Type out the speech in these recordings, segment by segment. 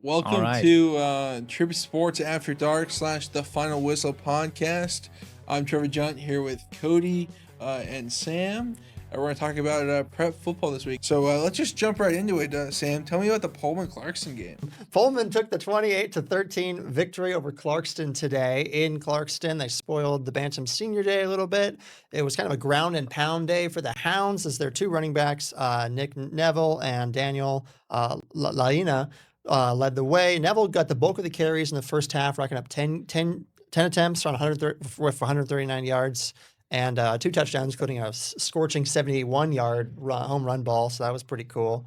All Welcome right. to Trip Sports After Dark / The Final Whistle podcast. I'm Trevor Junt here with Cody and Sam. We're going to talk about prep football this week. So let's just jump right into it. Sam, tell me about the Pullman-Clarkston game. Pullman took the 28-13 victory over Clarkston today. In Clarkston, they spoiled the Bantam Senior Day a little bit. It was kind of a ground and pound day for the Hounds as their two running backs, Nick Neville and Daniel Laina, led the way. Neville got the bulk of the carries in the first half, racking up 10 attempts on 139 yards and 2 touchdowns, including a scorching 71-yard home run ball. So that was pretty cool.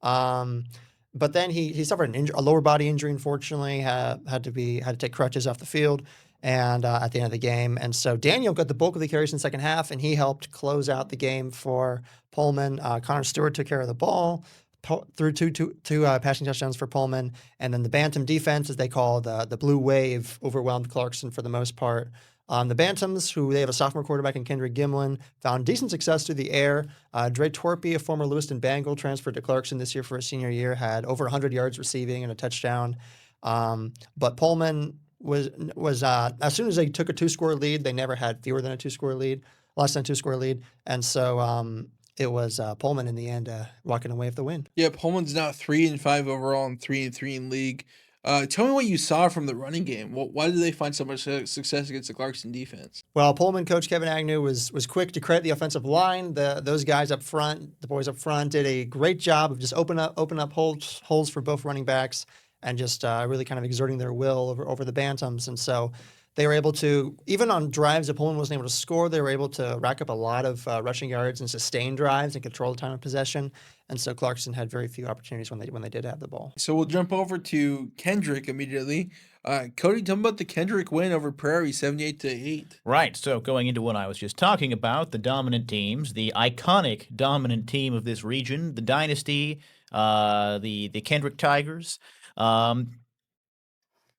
But then he suffered a lower body injury. Unfortunately, had to take crutches off the field, and at the end of the game. And so Daniel got the bulk of the carries in the second half, and he helped close out the game for Pullman. Connor Stewart took care of the ball, threw two passing touchdowns for Pullman, and then the Bantam defense, as they call the Blue Wave, overwhelmed Clarkston for the most part. The Bantams, who they have a sophomore quarterback in Kendrick, found decent success through the air. Dre Torpy, a former Lewiston Bengal, transferred to Clarkston this year for his senior year, had over 100 yards receiving and a touchdown. But Pullman was as soon as they took a 2-score lead, they never had less than a 2-score lead. And so it was Pullman in the end walking away with the win. Yeah, Pullman's now 3-5 overall and 3-3 in league. Tell me what you saw from the running game. Why did they find so much success against the Clarkston defense? Well, Pullman coach Kevin Agnew was quick to credit the offensive line. Those guys up front, the boys up front, did a great job of just open up holes for both running backs and just really kind of exerting their will over the Bantams. And so they were able to, even on drives that Pullman wasn't able to score, they were able to rack up a lot of rushing yards and sustain drives and control the time of possession. And so Clarkston had very few opportunities when they did have the ball. So we'll jump over to Kendrick immediately. Cody, tell me about the Kendrick win over Prairie, 78-8. Right. So going into what I was just talking about, the dominant teams, the iconic dominant team of this region, the dynasty, the Kendrick Tigers,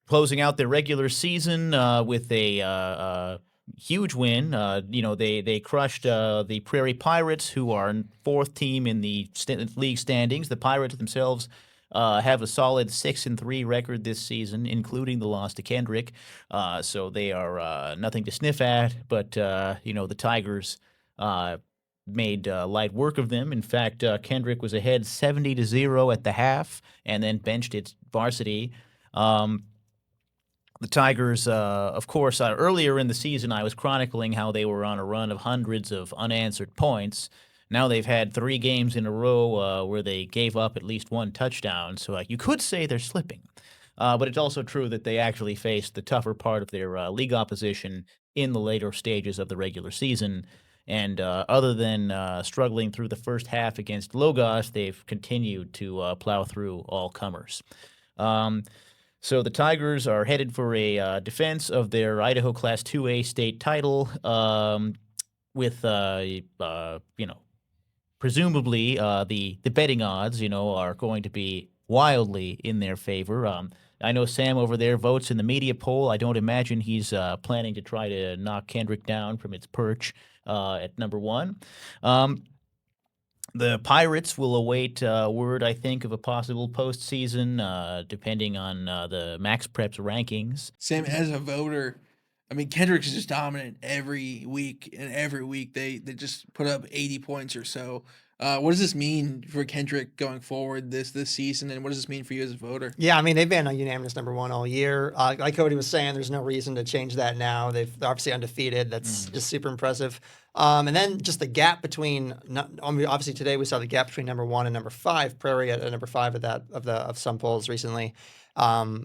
closing out their regular season with a huge win. They crushed the Prairie Pirates, who are 4th team in the league standings. The Pirates themselves have a solid 6-3 record this season, including the loss to Kendrick. So they are nothing to sniff at. But the Tigers made light work of them. In fact, Kendrick was ahead 70-0 at the half, and then benched its varsity. The Tigers, of course, earlier in the season, I was chronicling how they were on a run of hundreds of unanswered points. Now they've had 3 games in a row where they gave up at least 1 touchdown. So you could say they're slipping. But it's also true that they actually faced the tougher part of their league opposition in the later stages of the regular season. And other than struggling through the first half against Logos, they've continued to plow through all comers. So the Tigers are headed for a defense of their Idaho Class 2A state title, with presumably the betting odds, are going to be wildly in their favor. I know Sam over there votes in the media poll. I don't imagine he's planning to try to knock Kendrick down from its perch at number 1. The Pirates will await word, I think, of a possible postseason, depending on the Max Preps rankings. Sam, as a voter, I mean, Kendrick is just dominant every week, and every week they just put up 80 points or so. What does this mean for Kendrick going forward this season, and what does this mean for you as a voter? Yeah, I mean, they've been a unanimous number 1 all year. Like Cody was saying, there's no reason to change that now. They're obviously undefeated. That's just super impressive. And then just the gap between, obviously today we saw the gap between number 1 and number 5. Prairie at number 5 of some polls recently,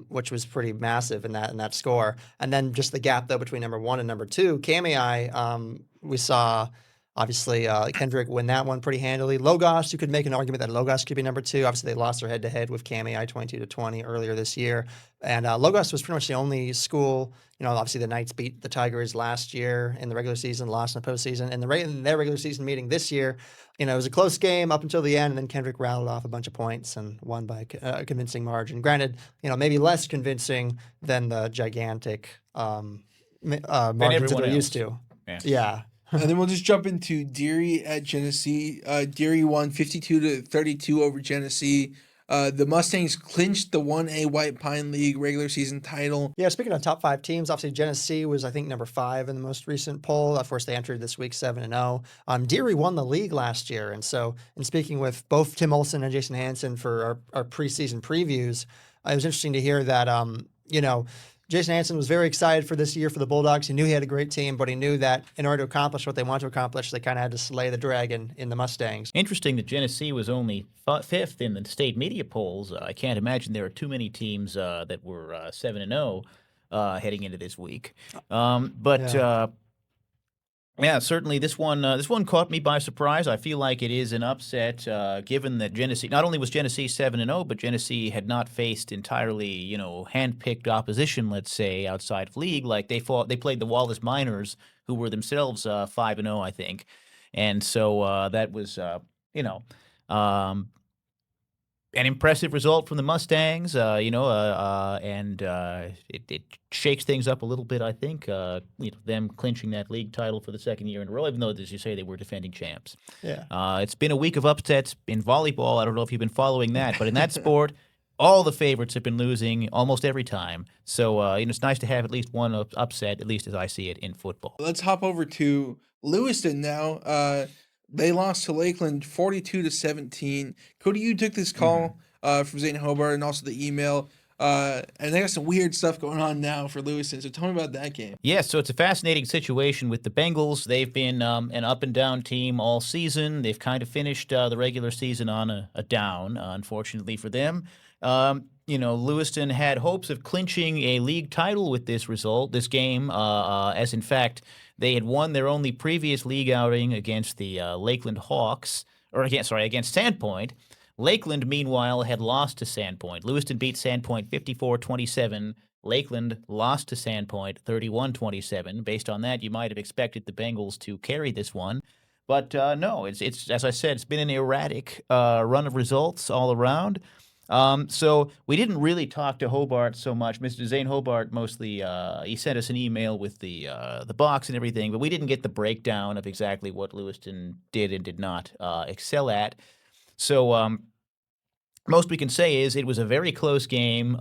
which was pretty massive in that score. And then just the gap though between number 1 and number 2, KMAI, we saw. Obviously, Kendrick win that one pretty handily. Logos, you could make an argument that Logos could be number 2. Obviously, they lost their head-to-head with KMAI 22-20 earlier this year. And Logos was pretty much the only school, obviously the Knights beat the Tigers last year in the regular season, lost in the postseason. And in their regular season meeting this year, it was a close game up until the end, and then Kendrick rattled off a bunch of points and won by a convincing margin. Granted, maybe less convincing than the gigantic margins that they're used to. Yeah. And then we'll just jump into Deary at Genesee. Deary won 52-32 over Genesee. The Mustangs clinched the 1A Whitepine League regular season title. Yeah, speaking of top 5 teams, obviously Genesee was, I think, number 5 in the most recent poll. Of course, they entered this week 7-0. Deary won the league last year. And so, in speaking with both Tim Olson and Jason Hansen for our preseason previews, it was interesting to hear that, Jason Hansen was very excited for this year for the Bulldogs. He knew he had a great team, but he knew that in order to accomplish what they wanted to accomplish, they kind of had to slay the dragon in the Mustangs. Interesting that Genesee was only 5th in the state media polls. I can't imagine there are too many teams that were 7-0 heading into this week. Yeah, certainly this one caught me by surprise. I feel like it is an upset, given that Genesee, not only was Genesee 7-0, but Genesee had not faced entirely, hand-picked opposition, let's say, outside of league. Like they played the Wallace Miners, who were themselves 5-0, I think, and so that was, an impressive result from the Mustangs, and it shakes things up a little bit, I think, them clinching that league title for the second year in a row, even though, as you say, they were defending champs. Yeah. It's been a week of upsets in volleyball. I don't know if you've been following that, but in that sport, all the favorites have been losing almost every time. So, it's nice to have at least one upset, at least as I see it, in football. Let's hop over to Lewiston now. They lost to Lakeland 42-17. Cody, you took this call from Zane Hobart and also the email. And they got some weird stuff going on now for Lewiston. So tell me about that game. Yeah, so it's a fascinating situation with the Bengals. They've been an up-and-down team all season. They've kind of finished the regular season on a down, unfortunately for them. Lewiston had hopes of clinching a league title with this game, as in fact they had won their only previous league outing against the Lakeland Hawks, against Sandpoint. Lakeland, meanwhile, had lost to Sandpoint. Lewiston beat Sandpoint 54-27. Lakeland lost to Sandpoint 31-27. Based on that, you might have expected the Bengals to carry this one. But no, it's as I said, it's been an erratic run of results all around. So we didn't really talk to Hobart so much. Mr. Zane Hobart mostly he sent us an email with the box and everything, but we didn't get the breakdown of exactly what Lewiston did and did not excel at. So most we can say is it was a very close game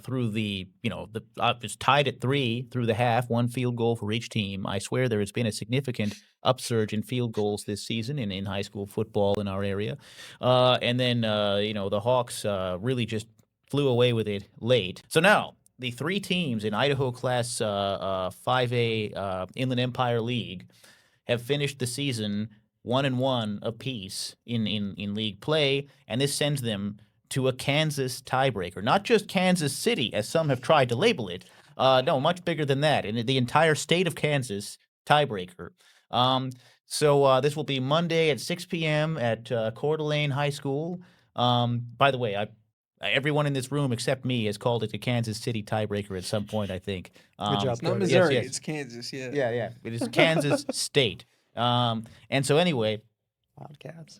through it's tied at 3 through the half, one field goal for each team. I swear there has been a significant upsurge in field goals this season in high school football in our area. And then, the Hawks really just flew away with it late. So now the 3 teams in Idaho Class 5A Inland Empire League have finished the season 1-1 apiece in league play, and this sends them to a Kansas tiebreaker. Not just Kansas City, as some have tried to label it. No, much bigger than that. In the entire state of Kansas tiebreaker. So this will be Monday at 6 p.m. at Coeur d'Alene High School. By the way, everyone in this room except me has called it a Kansas City tiebreaker at some point, I think. Good job, It's not Cody. Missouri, Yes. it's Kansas, yeah. Yeah. It is Kansas State. And so anyway, Wildcats.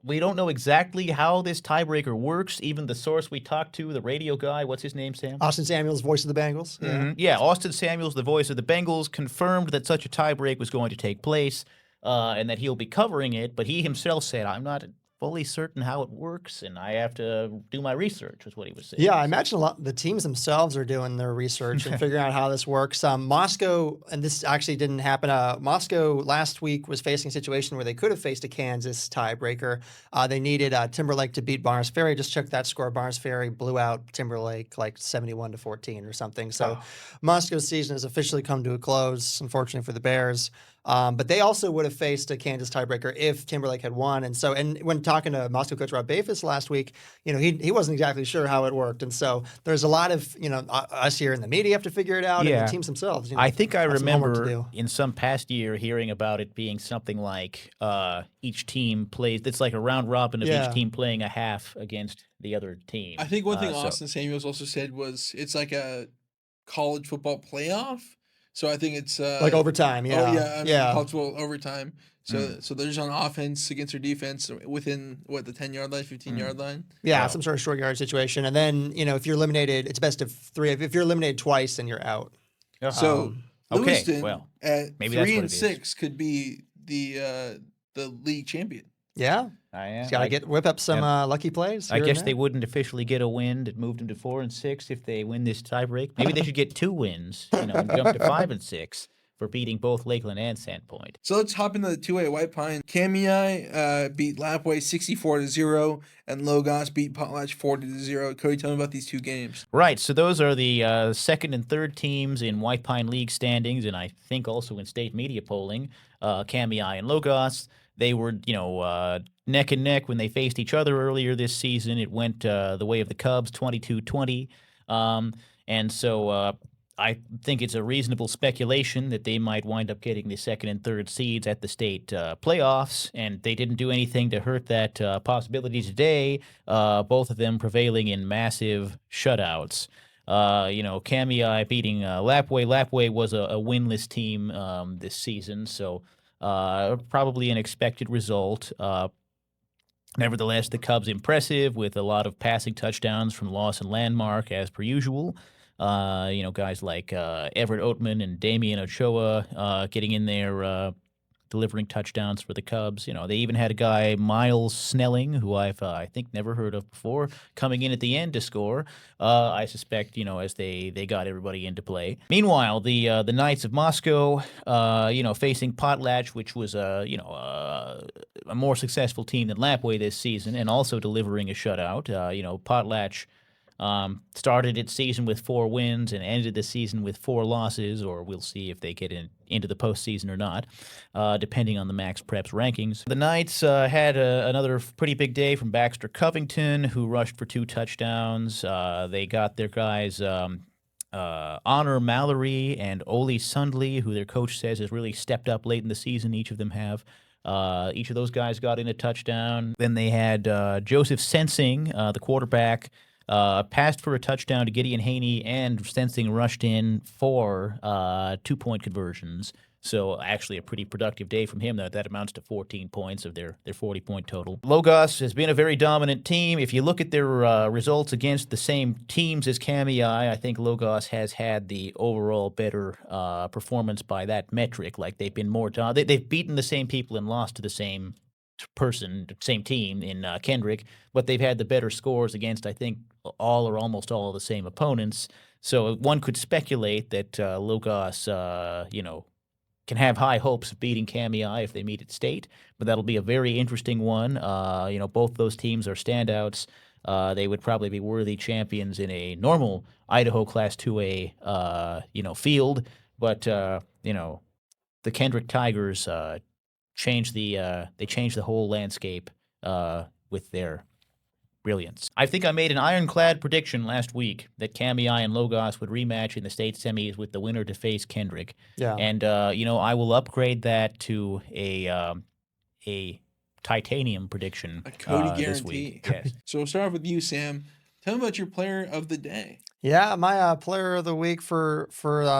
we don't know exactly how this tiebreaker works. Even the source we talked to, the radio guy, what's his name, Sam? Austin Samuels, voice of the Bengals. Yeah. Yeah, Austin Samuels, the voice of the Bengals, confirmed that such a tiebreak was going to take place and that he'll be covering it. But he himself said, I'm not fully certain how it works, and I have to do my research, was what he was saying. Yeah, I imagine a lot the teams themselves are doing their research and figuring out how this works. Moscow, and this actually didn't happen. Moscow last week was facing a situation where they could have faced a Kansas tiebreaker. They needed Timberlake to beat Barnes Ferry. Just check that score. Barnes Ferry blew out Timberlake like 71-14 or something. So Moscow's season has officially come to a close, unfortunately for the Bears. But they also would have faced a Kansas tiebreaker if Timberlake had won. And when talking to Moscow coach Rob Bafis last week, he wasn't exactly sure how it worked. And so there's a lot of, us here in the media have to figure it out, and the teams themselves. I think I have some homework to remember do. in some past year hearing about it being something like each team plays, it's like a round robin of each team playing a half against the other team. I think one thing Austin Samuels also said was it's like a college football playoff. So I think it's Like overtime, yeah. Oh yeah, I mean, yeah. college football overtime. So they're just on offense against their defense within the 10-yard line, 15-yard line. Yeah, some sort of short yard situation. And then, if you're eliminated, it's best of 3. If you're eliminated twice, then you're out. So Lewiston well, at maybe that's 3 what and it is. 6 could be the league champion. Yeah. I am. Got to whip up some lucky plays. I here and guess they there. wouldn't officially get a win. It moved them to 4-6 if they win this tiebreak. Maybe they should get 2 wins, and jump to 5-6 for beating both Lakeland and Sandpoint. So let's hop into the two-way Whitepine. Kamei beat Lapway 64-0, and Logos beat Potlatch 40-0. Cody, tell me about these two games. Right, so those are the second and third teams in Whitepine League standings, and I think also in state media polling. Kamei and Logos, they were, neck and neck when they faced each other earlier this season. It went the way of the Cubs, 22-20. And so I think it's a reasonable speculation that they might wind up getting the second and third seeds at the state playoffs, and they didn't do anything to hurt that possibility today, both of them prevailing in massive shutouts. Kamei beating Lapway. Lapway was a winless team this season, so probably an expected result. Nevertheless, the Cubs impressive with a lot of passing touchdowns from Lawson Landmark as per usual. Guys like Everett Oatman and Damian Ochoa getting in there, delivering touchdowns for the Cubs. They even had a guy, Miles Snelling, who I've I think never heard of before, coming in at the end to score. I suspect, as they got everybody into play. Meanwhile, the Knights of Moscow, facing Potlatch, which was a more successful team than Lapway this season, and also delivering a shutout. Potlatch started its season with 4 wins and ended the season with 4 losses, or we'll see if they get into the postseason or not, depending on the Max Preps rankings. The Knights had another pretty big day from Baxter Covington, who rushed for 2 touchdowns. They got their guys Honor Mallory and Oli Sundley, who their coach says has really stepped up late in the season. Each of them have. Each of those guys got in a touchdown. Then they had Joseph Sensing, the quarterback, passed for a touchdown to Gideon Haney, and Sensing rushed in for 2-point conversions. So actually a pretty productive day from him. That amounts to 14 points of their 40-point total. Logos has been a very dominant team. If you look at their results against the same teams as Kamei, I think Logos has had the overall better performance by that metric. Like they've been more they've beaten the same people and lost to the same person, same team in Kendrick, but they've had the better scores against, I think, all or almost all of the same opponents. So one could speculate that Logos, can have high hopes of beating Kamei if they meet at state, but that'll be a very interesting one. Both those teams are standouts. They would probably be worthy champions in a normal Idaho Class 2A, field, but the Kendrick Tigers changed the whole landscape with their brilliance. I think I made an ironclad prediction last week that Kamei and Logos would rematch in the state semis with the winner to face Kendrick. Yeah. And I will upgrade that to a titanium prediction. A Cody this guarantee. week. Yes. So we'll start off with you, Sam. Tell me about your player of the day. Yeah, my player of the week for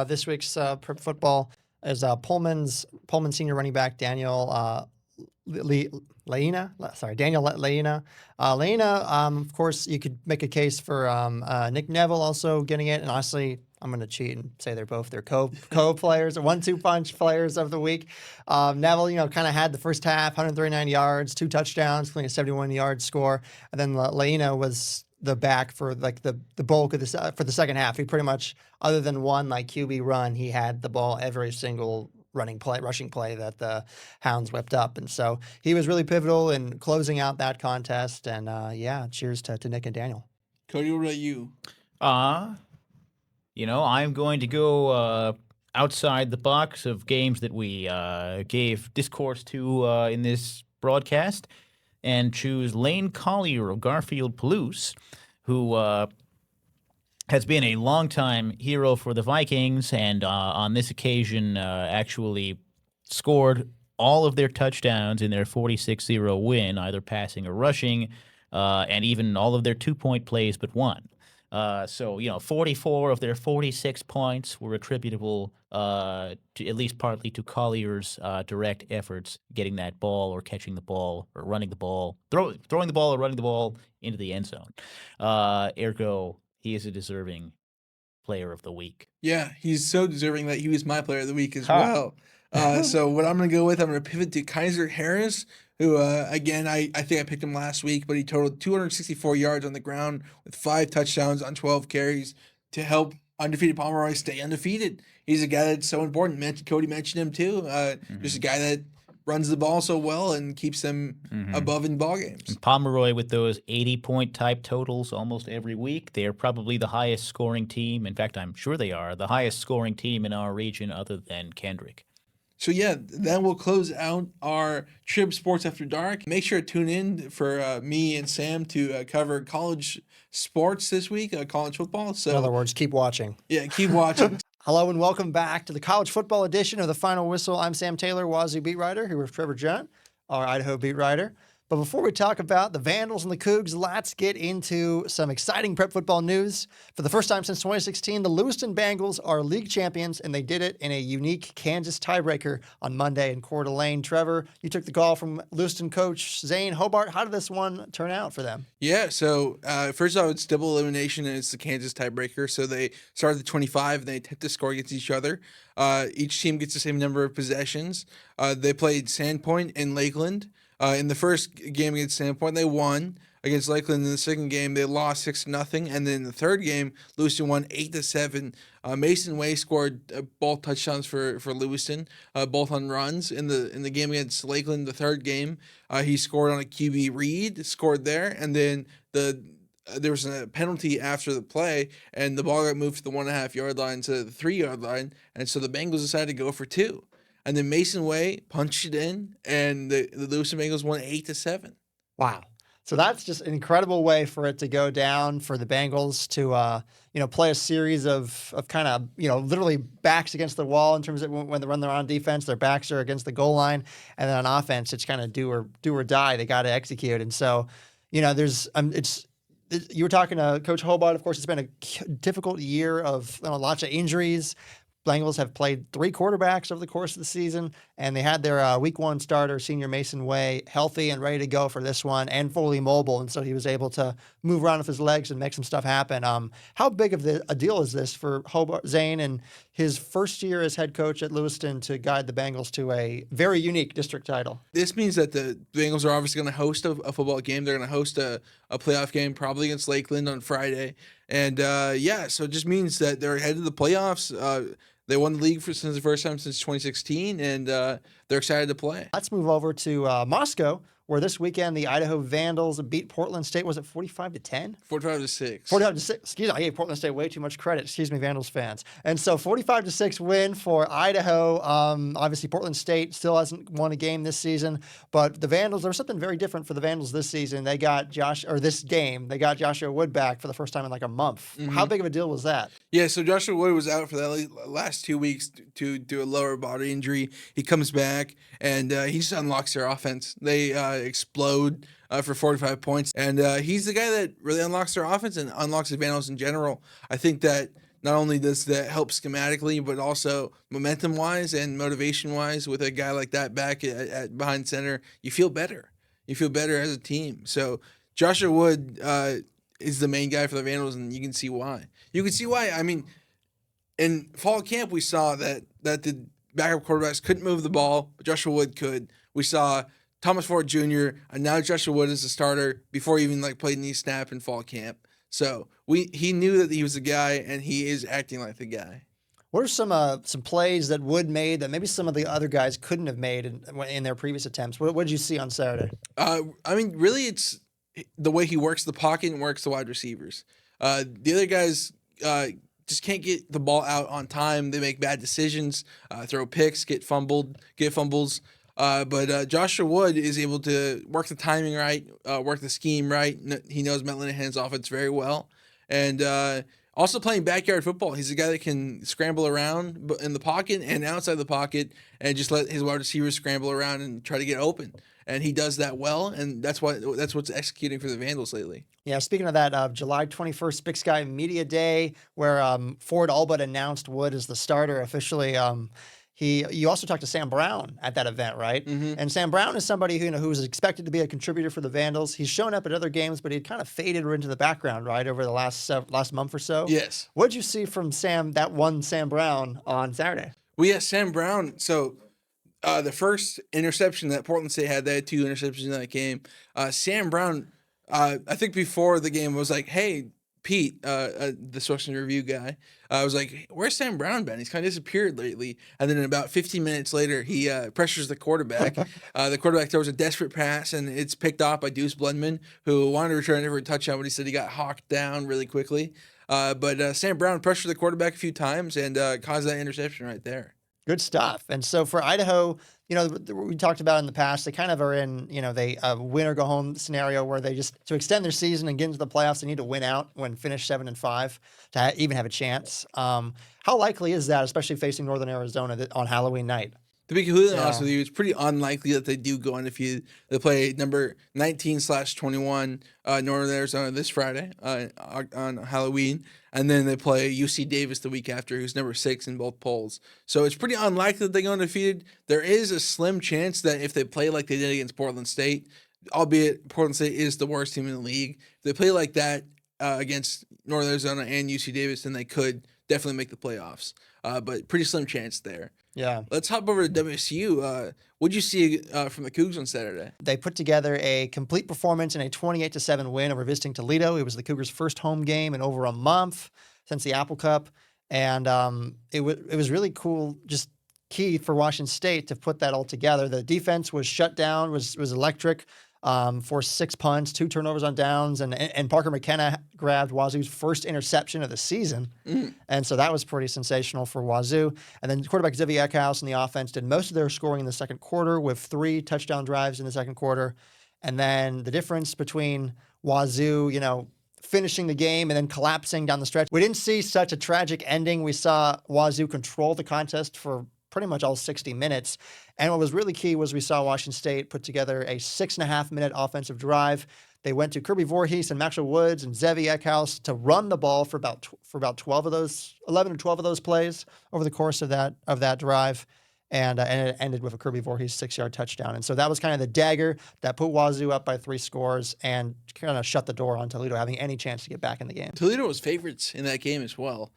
this week's prep football is Pullman senior running back Daniel Laina. Laina, of course, you could make a case for Nick Neville also getting it, and honestly, I'm going to cheat and say they're both their co-players, or 1-2 punch players of the week. Neville, kind of had the first half, 139 yards, 2 touchdowns, including a 71-yard score, and then Laina was the back for like the bulk of for the second half. He pretty much, other than one QB run, he had the ball every single rushing play that the Hounds whipped up. And so he was really pivotal in closing out that contest. And cheers to Nick and Daniel. Cody, what about you? I'm going to go outside the box of games that we gave discourse to in this broadcast and choose Lane Collier of Garfield Palouse, who has been a longtime hero for the Vikings, and on this occasion actually scored all of their touchdowns in their 46-0 win, either passing or rushing, and even all of their 2-point plays but one. 44 of their 46 points were attributable to at least partly to Collier's direct efforts getting that ball or catching the ball or running the ball, throwing the ball or running the ball into the end zone. Ergo, he is a deserving player of the week. Yeah, he's so deserving that he was my player of the week as well. So what I'm going to go with, I'm going to pivot to Kaiser Harris, who, again, I think I picked him last week, but he totaled 264 yards on the ground with 5 touchdowns on 12 carries to help undefeated Pomeroy stay undefeated. He's a guy that's so important. Cody mentioned him too. Just a guy that runs the ball so well and keeps them above in ball games. And Pomeroy with those 80-point type totals almost every week. They are probably the highest scoring team. In fact, I'm sure they are the highest scoring team in our region other than Kendrick. So yeah, that will close out our Trib Sports After Dark. Make sure to tune in for me and Sam to cover college sports this week, college football. So In other words, keep watching. yeah, keep watching. Hello and welcome back to the college football edition of the Final Whistle. I'm Sam Taylor, Wazoo beat writer, here with Trevor Junt, our Idaho beat writer. But before we talk about the Vandals and the Cougs, let's get into some exciting prep football news. For the first time since 2016, the Lewiston Bengals are league champions, and they did it in a unique Kansas tiebreaker on Monday in Coeur d'Alene. Trevor, you took the call from Lewiston coach Zane Hobart. How did this one turn out for them? Yeah, so first off, it's double elimination, and it's the Kansas tiebreaker. So they start at the 25, and they attempt to score against each other. Each team gets the same number of possessions. They played Sandpoint and Lakeland. In the first game against Sandpoint, they won. Against Lakeland in the second game, they lost 6-0. And then in the third game, Lewiston won 8-7. Mason Way scored both touchdowns for Lewiston, both on runs. In the game against Lakeland, the third game, he scored on a QB read, scored there. And then there was a penalty after the play, and the ball got moved to the 1.5-yard line to the 3-yard line. And so the Bengals decided to go for 2. And then Mason Way punched it in, and the Lewiston Bengals won 8-7. Wow. So that's just an incredible way for it to go down for the Bengals to, play a series of kind of, literally backs against the wall in terms of when they run their on defense, their backs are against the goal line. And then on offense, it's kind of do or die. They got to execute. And so, you were talking to Coach Hobart. Of course, it's been a difficult year of lots of injuries. Bengals have played 3 quarterbacks over the course of the season, and they had their week 1 starter, senior Mason Way, healthy and ready to go for this one and fully mobile. And so he was able to move around with his legs and make some stuff happen. How big of a deal is this for Hobart Zane and his first year as head coach at Lewiston to guide the Bengals to a very unique district title? This means that the Bengals are obviously going to host a football game. They're going to host a playoff game probably against Lakeland on Friday. And so it just means that they're headed to the playoffs. They won the league since the first time since 2016, and they're excited to play. Let's move over to Moscow, where this weekend the Idaho Vandals beat Portland State. Was it 45-10? 45-6. 45-6. Excuse me, I gave Portland State way too much credit. Excuse me, Vandals fans. And so 45-6 win for Idaho. Obviously, Portland State still hasn't won a game this season, but the Vandals, there was something very different for the Vandals this season. They got this game, they got Joshua Wood back for the first time in like a month. Mm-hmm. How big of a deal was that? Yeah, so Joshua Wood was out for the last 2 weeks to do a lower body injury. He comes back, and he just unlocks their offense. They explode for 45 points. And he's the guy that really unlocks their offense and unlocks the Vandals in general. I think that not only does that help schematically, but also momentum-wise and motivation-wise with a guy like that back at behind center, you feel better. You feel better as a team. So Joshua Wood is the main guy for the Vandals, and you can see why. I mean, in fall camp, we saw that the backup quarterbacks couldn't move the ball, but Joshua Wood could. We saw Thomas Ford Jr., and now Joshua Wood is the starter before he even played any snap in fall camp. So he knew that he was the guy, and he is acting like the guy. What are some plays that Wood made that maybe some of the other guys couldn't have made in their previous attempts? What did you see on Saturday? Really, it's the way he works the pocket and works the wide receivers. The other guys just can't get the ball out on time. They make bad decisions, throw picks, get fumbles. But Joshua Wood is able to work the timing right, work the scheme right. He knows Matt Linehan's offense very well. And also playing backyard football. He's a guy that can scramble around in the pocket and outside the pocket and just let his wide receivers scramble around and try to get open. And he does that well, and that's what's executing for the Vandals lately. Yeah, speaking of that, July 21st, Big Sky Media Day, where Ford all but announced Wood as the starter officially. You also talked to Sam Brown at that event, right? Mm-hmm. And Sam Brown is somebody who was expected to be a contributor for the Vandals. He's shown up at other games, but he kind of faded into the background, right, over the last month or so. Yes. What did you see from Sam Brown on Saturday? Well, yeah, Sam Brown. So The first interception that Portland State had, they had 2 interceptions in that game. Sam Brown, I think before the game was like, "Hey, Pete, the Source and Review guy, I was like, where's Sam Brown been? He's kind of disappeared lately." And then about 15 minutes later, he pressures the quarterback. The quarterback throws a desperate pass, and it's picked off by Deuce Blendman, who wanted to return it for a touchdown, but he said he got hawked down really quickly. But Sam Brown pressured the quarterback a few times and caused that interception right there. Good stuff. And so for Idaho, we talked about in the past, they kind of are in, they win or go home scenario where they just, to extend their season and get into the playoffs, they need to win out when finish 7-5 to even have a chance. How likely is that, especially facing Northern Arizona on Halloween night? To be completely honest with you, it's pretty unlikely that they do go undefeated. They play number 19/21 Northern Arizona this Friday on Halloween, and then they play UC Davis the week after, who's number 6 in both polls. So it's pretty unlikely that they go undefeated. There is a slim chance that if they play like they did against Portland State, albeit Portland State is the worst team in the league, if they play like that against Northern Arizona and UC Davis, then they could definitely make the playoffs. But pretty slim chance there. Yeah. Let's hop over to WSU. What'd you see from the Cougs on Saturday? They put together a complete performance in a 28-7 win over visiting Toledo. It was the Cougars' first home game in over a month since the Apple Cup. And it was really cool, just key for Washington State to put that all together. The defense was shut down, was electric. Forced 6 punts, 2 turnovers on downs, and Parker McKenna grabbed Wazoo's first interception of the season. And so that was pretty sensational for Wazoo. And then quarterback Zevi Eckhouse and the offense did most of their scoring in the second quarter with 3 touchdown drives in the second quarter. And then the difference between Wazoo, finishing the game and then collapsing down the stretch. We didn't see such a tragic ending. We saw Wazoo control the contest for pretty much all 60 minutes. And what was really key was we saw Washington State put together a 6.5-minute offensive drive. They went to Kirby Voorhees and Maxwell Woods and Zevi Eckhouse to run the ball for about 11 or 12 of those plays over the course of that drive. And it ended with a Kirby Voorhees 6-yard touchdown. And so that was kind of the dagger that put Wazoo up by 3 scores and kind of shut the door on Toledo having any chance to get back in the game. Toledo was favorites in that game as well.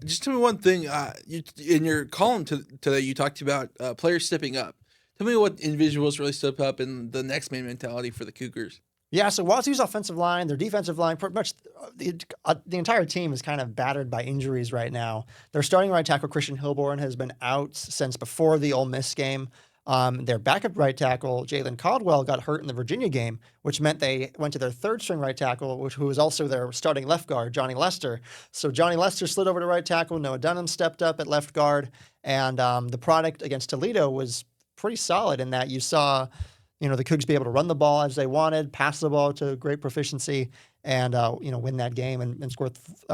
Just tell me one thing. In your column today, you talked about players stepping up. Tell me what individuals really stepped up in the next man mentality for the Cougars. Yeah, so Wazoo's offensive line, their defensive line, pretty much the entire team is kind of battered by injuries right now. Their starting right tackle, Christian Hilborn, has been out since before the Ole Miss game. Their backup right tackle, Jalen Caldwell, got hurt in the Virginia game, which meant they went to their third-string right tackle, who was also their starting left guard, Johnny Lester. So Johnny Lester slid over to right tackle. Noah Dunham stepped up at left guard. And the product against Toledo was pretty solid in that you saw the Cougs be able to run the ball as they wanted, pass the ball to great proficiency, and win that game and score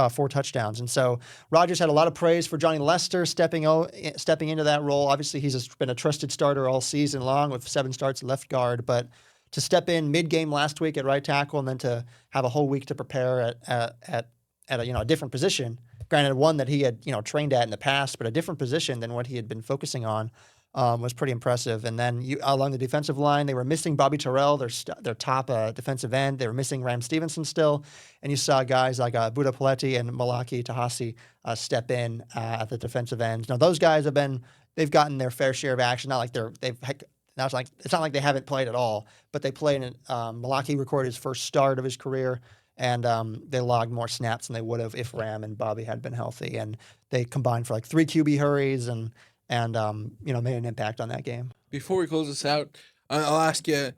4 touchdowns. And so Rogers had a lot of praise for Johnny Lester stepping into that role. Obviously, he's been a trusted starter all season long with 7 starts at left guard, but to step in mid-game last week at right tackle and then to have a whole week to prepare at a different position, granted one that he had trained at in the past, but a different position than what he had been focusing on. Was pretty impressive. And then along the defensive line, they were missing Bobby Terrell, their top defensive end. They were missing Ram Stevenson still. And you saw guys like Buda Paletti and Malaki Tahasi step in at the defensive ends. Now, those guys they've gotten their fair share of action. It's not like they haven't played at all, but they played. Malaki recorded his first start of his career, and they logged more snaps than they would have if Ram and Bobby had been healthy. And they combined for 3 QB hurries and made an impact on that game. Before we close this out, I'll ask you,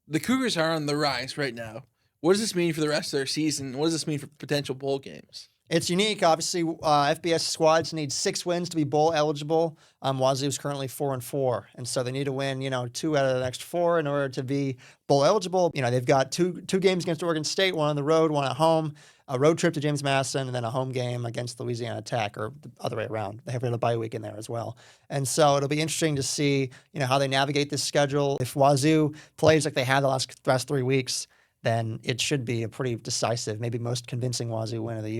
the Cougars are on the rise right now. What does this mean for the rest of their season? What does this mean for potential bowl games? It's unique. Obviously, FBS squads need 6 wins to be bowl eligible. Wazoo is currently 4-4, and so they need to win, 2 out of the next 4 in order to be bowl eligible. They've got two games against Oregon State, 1 on the road, 1 at home, a road trip to James Madison, and then a home game against Louisiana Tech, or the other way around. They have a bye week in there as well. And so it'll be interesting to see, how they navigate this schedule. If Wazoo plays like they have the last 3 weeks, then it should be a pretty decisive, maybe most convincing Wazoo win of the year.